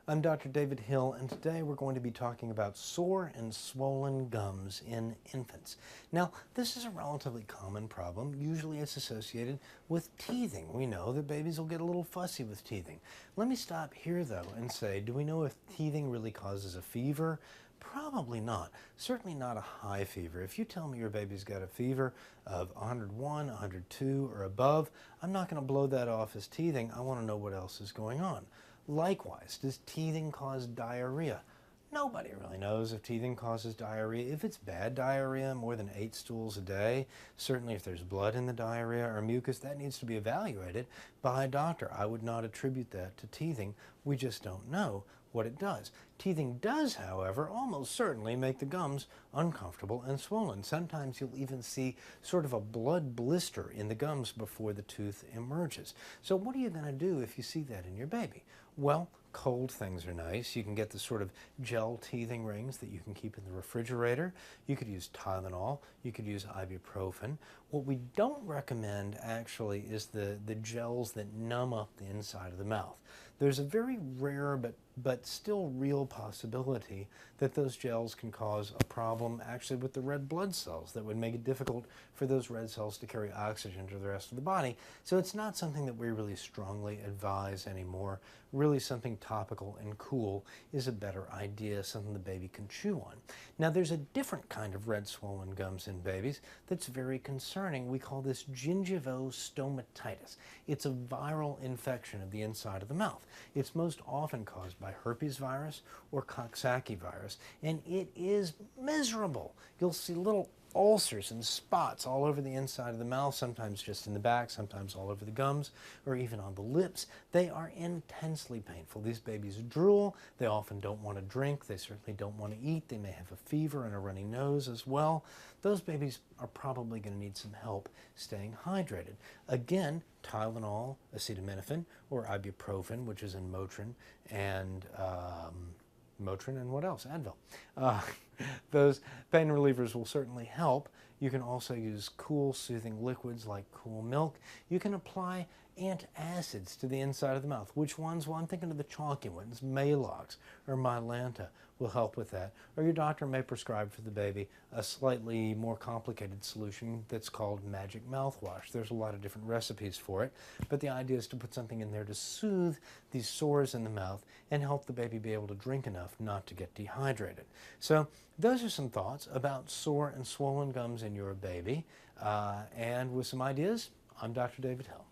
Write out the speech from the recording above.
I'm Dr. David Hill, and today we're going to be talking about sore and swollen gums in infants. Now, this is a relatively common problem. Usually it's associated with teething. We know that babies will get a little fussy with teething. Let me stop here, though, and say, do we know if teething really causes a fever? Probably not. Certainly not a high fever. If you tell me your baby's got a fever of 101, 102, or above, I'm not going to blow that off as teething. I want to know what else is going on. Likewise, does teething cause diarrhea? Nobody really knows if teething causes diarrhea. If it's bad diarrhea, more than 8 stools a day, certainly if there's blood in the diarrhea or mucus, that needs to be evaluated by a doctor. I would not attribute that to teething. We just don't know what it does. Teething does, however, almost certainly make the gums uncomfortable and swollen. Sometimes you'll even see sort of a blood blister in the gums before the tooth emerges. So what are you going to do if you see that in your baby? Well, cold things are nice. You can get the sort of gel teething rings that you can keep in the refrigerator. You could use Tylenol. You could use ibuprofen. What we don't recommend actually is the gels that numb up the inside of the mouth. There's a very rare but still real possibility that those gels can cause a problem actually with the red blood cells that would make it difficult for those red cells to carry oxygen to the rest of the body. So it's not something that we really strongly advise anymore. Really something topical and cool is a better idea, something the baby can chew on. Now there's a different kind of red swollen gums in babies that's very concerning. We call this gingivostomatitis. It's a viral infection of the inside of the mouth. It's most often caused by herpes virus or Coxsackie virus, and it is miserable. You'll see little ulcers and spots all over the inside of the mouth, sometimes just in the back, sometimes all over the gums, or even on the lips. They are intensely painful. These babies drool. They often don't want to drink. They certainly don't want to eat. They may have a fever and a runny nose as well. Those babies are probably going to need some help staying hydrated. Again, Tylenol, acetaminophen, or ibuprofen, which is in Motrin, and Motrin and what else? Advil. Those pain relievers will certainly help. You can also use cool, soothing liquids like cool milk. You can apply antacids to the inside of the mouth. Which ones? Well, I'm thinking of the chalky ones. Maalox or Mylanta will help with that. Or your doctor may prescribe for the baby a slightly more complicated solution that's called magic mouthwash. There's a lot of different recipes for it, but the idea is to put something in there to soothe these sores in the mouth and help the baby be able to drink enough not to get dehydrated. So those are some thoughts about sore and swollen gums in your baby. And with some ideas, I'm Dr. David Hill.